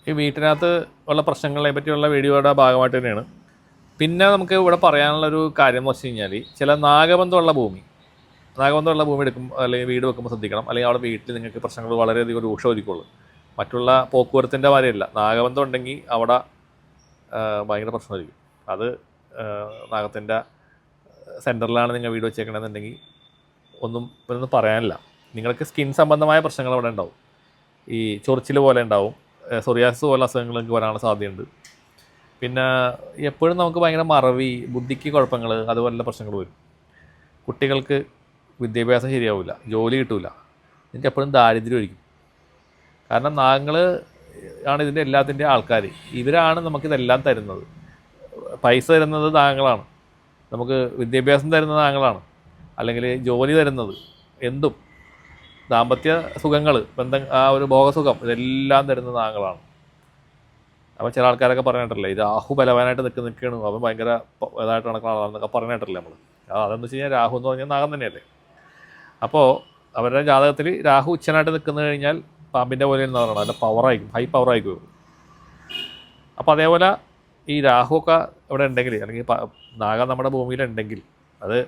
ഈ വീട്ടിനകത്ത് ഉള്ള പ്രശ്നങ്ങളെ പറ്റിയുള്ള വീഡിയോയുടെ ഭാഗമായിട്ട് തന്നെയാണ്. പിന്നെ നമുക്ക് ഇവിടെ പറയാനുള്ളൊരു കാര്യം എന്ന് വെച്ച് കഴിഞ്ഞാൽ, ചില നാഗബന്ധമുള്ള ഭൂമി എടുക്കും അല്ലെങ്കിൽ വീട് വെക്കുമ്പോൾ ശ്രദ്ധിക്കണം. അല്ലെങ്കിൽ അവിടെ വീട്ടിൽ നിങ്ങൾക്ക് പ്രശ്നങ്ങൾ വളരെയധികം രൂക്ഷമായിരിക്കുള്ളൂ. മറ്റുള്ള പോക്കുവരത്തിൻ്റെ മാതിരിയല്ല. നാഗബന്ധം ഉണ്ടെങ്കിൽ അവിടെ ഭയങ്കര പ്രശ്നമായിരിക്കും. അത് നാഗത്തിൻ്റെ സെൻറ്ററിലാണ് നിങ്ങൾ വീട് വെച്ചേക്കണമെന്നുണ്ടെങ്കിൽ ഒന്നും പറയാനില്ല. നിങ്ങൾക്ക് സ്കിൻ സംബന്ധമായ പ്രശ്നങ്ങൾ അവിടെ ഉണ്ടാവും. ഈ ചൊറിച്ചിൽ പോലെ ഉണ്ടാവും, സൊറിയാസിസ് പോലെ അസുഖങ്ങൾ നിങ്ങൾക്ക് വരാനുള്ള സാധ്യതയുണ്ട്. പിന്നെ എപ്പോഴും നമുക്ക് ഭയങ്കര മറവി, ബുദ്ധിക്ക് കുഴപ്പങ്ങൾ, അതുപോലുള്ള പ്രശ്നങ്ങൾ വരും. കുട്ടികൾക്ക് വിദ്യാഭ്യാസം ശരിയാവില്ല, ജോലി കിട്ടില്ല, നിങ്ങൾക്ക് എപ്പോഴും ദാരിദ്ര്യമായിരിക്കും. കാരണം നാഗങ്ങൾ ആണ് ഇതിൻ്റെ എല്ലാത്തിൻ്റെ ആൾക്കാർ. ഇവരാണ് നമുക്കിതെല്ലാം തരുന്നത്. പൈസ തരുന്നത് നാഗങ്ങളാണ്, നമുക്ക് വിദ്യാഭ്യാസം തരുന്നത് നാഗങ്ങളാണ്, അല്ലെങ്കിൽ ജോലി തരുന്നത്, എന്തും ദാമ്പത്യ സുഖങ്ങൾ, ആ ഒരു ഭോഗസുഖം, ഇതെല്ലാം തരുന്നത് നാഗങ്ങളാണ്. അപ്പോൾ ചില ആൾക്കാരൊക്കെ പറഞ്ഞിട്ടില്ലേ, ഇത് രാഹു ബലവാനായിട്ട് നിൽക്കുകയാണ്, അവൻ ഭയങ്കര ഇതായിട്ട് നടക്കുന്ന ആളാണെന്നൊക്കെ പറഞ്ഞിട്ടില്ലേ നമ്മൾ. അതെന്ന് വെച്ച് കഴിഞ്ഞാൽ രാഹു എന്ന് പറഞ്ഞാൽ നാഗം തന്നെയല്ലേ. അപ്പോൾ അവരുടെ ജാതകത്തിൽ രാഹു ഉച്ചനായിട്ട് നിൽക്കുന്നു കഴിഞ്ഞാൽ പാമ്പിൻ്റെ പോലെ എന്ന് പറയണം, അതിൻ്റെ പവറായിരിക്കും, ഹൈ പവറായിരിക്കും. അപ്പോൾ അതേപോലെ ഈ രാഹുവൊക്കെ ഇവിടെ ഉണ്ടെങ്കിൽ, അല്ലെങ്കിൽ നാഗം നമ്മുടെ ഭൂമിയിലുണ്ടെങ്കിൽ, അത്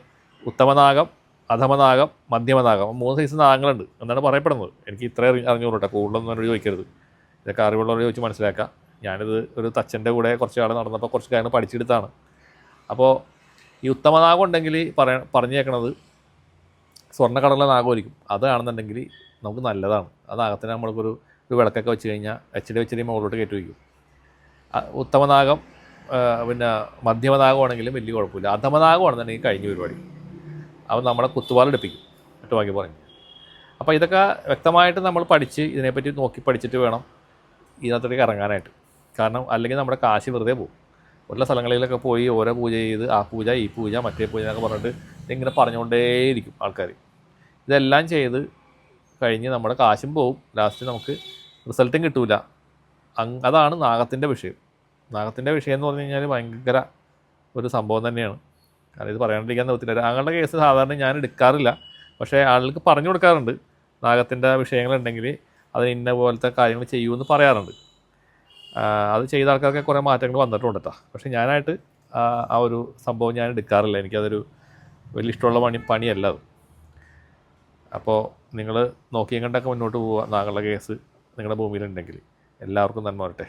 ഉത്തമനാഗം, അധമനാഗം, മധ്യമനാഗം, 3 സൈസ് നാഗങ്ങളുണ്ട് എന്നാണ് പറയപ്പെടുന്നത്. എനിക്ക് ഇത്ര അറിഞ്ഞൂറ് കേട്ടോ, കൂടുതലൊന്നും എന്നോട് ചോദിക്കരുത്. ഇതൊക്കെ അറിവുള്ളവർ ചോദിച്ച് മനസ്സിലാക്കാം. ഞാനിത് ഒരു തച്ചൻ്റെ കൂടെ കുറച്ച് കാലം നടന്നപ്പോൾ കുറച്ച് കാര്യങ്ങൾ പഠിച്ചെടുത്താണ്. അപ്പോൾ ഈ ഉത്തമനാഗം ഉണ്ടെങ്കിൽ പറഞ്ഞേക്കണത് സ്വർണ്ണക്കടല നാഗമായിരിക്കും. അതാണെന്നുണ്ടെങ്കിൽ നമുക്ക് നല്ലതാണ്. ആ നാഗത്തിന് നമ്മൾക്കൊരു വിളക്കൊക്കെ വെച്ച് കഴിഞ്ഞാൽ എച്ച് ഡി മുകളിലോട്ട് കയറ്റി വയ്ക്കും. ഉത്തമനാഗം പിന്നെ മധ്യമനാഗമാണെങ്കിലും വലിയ കുഴപ്പമില്ല. അധമനാഗമാണെന്നുണ്ടെങ്കിൽ കഴിഞ്ഞ പരിപാടി, അവൻ നമ്മളെ കുത്തുവാലെടുപ്പിക്കും, ഒറ്റവാക്കി പറഞ്ഞു. അപ്പോൾ ഇതൊക്കെ വ്യക്തമായിട്ട് നമ്മൾ പഠിച്ച് ഇതിനെപ്പറ്റി നോക്കി പഠിച്ചിട്ട് വേണം ഇതിനകത്തേക്ക് ഇറങ്ങാനായിട്ട്. കാരണം അല്ലെങ്കിൽ നമ്മുടെ കാശ് വെറുതെ പോകും. ഉള്ള സ്ഥലങ്ങളിലൊക്കെ പോയി ഓരോ പൂജ ചെയ്ത് ആ പൂജ, ഈ പൂജ, മറ്റേ പൂജ എന്നൊക്കെ പറഞ്ഞിട്ട് ഇങ്ങനെ പറഞ്ഞുകൊണ്ടേയിരിക്കും ആൾക്കാർ. ഇതെല്ലാം ചെയ്ത് കഴിഞ്ഞ് നമ്മുടെ കാശും പോവും, ലാസ്റ്റ് നമുക്ക് റിസൾട്ടും കിട്ടൂല. അതാണ് നാഗത്തിൻ്റെ വിഷയം. നാഗത്തിൻ്റെ വിഷയം എന്ന് പറഞ്ഞു കഴിഞ്ഞാൽ ഭയങ്കര ഒരു സംഭവം തന്നെയാണ്. കാരണം ഇത് പറയാണ്ടിരിക്കാൻ നിർത്തില്ല. രാങ്ങളുടെ കേസ് സാധാരണ ഞാൻ എടുക്കാറില്ല, പക്ഷേ ആളുകൾക്ക് പറഞ്ഞു കൊടുക്കാറുണ്ട്. നാഗത്തിൻ്റെ വിഷയങ്ങളുണ്ടെങ്കിൽ അത് ഇന്ന പോലത്തെ കാര്യങ്ങൾ ചെയ്യുമെന്ന് പറയാറുണ്ട്. അത് ചെയ്ത ആൾക്കാർക്ക് കുറേ മാറ്റങ്ങൾ വന്നിട്ടുണ്ട് കേട്ടോ. പക്ഷേ ഞാനായിട്ട് ആ ഒരു സംഭവം ഞാൻ എടുക്കാറില്ല. എനിക്കതൊരു വലിയ ഇഷ്ടമുള്ള പണിയല്ല അത്. അപ്പോൾ നിങ്ങൾ നോക്കിയും കണ്ടൊക്കെ മുന്നോട്ട് പോവുക. നാഗങ്ങളുടെ കേസ് നിങ്ങളുടെ ഭൂമിയിലുണ്ടെങ്കിൽ. എല്ലാവർക്കും നന്മ വരട്ടെ.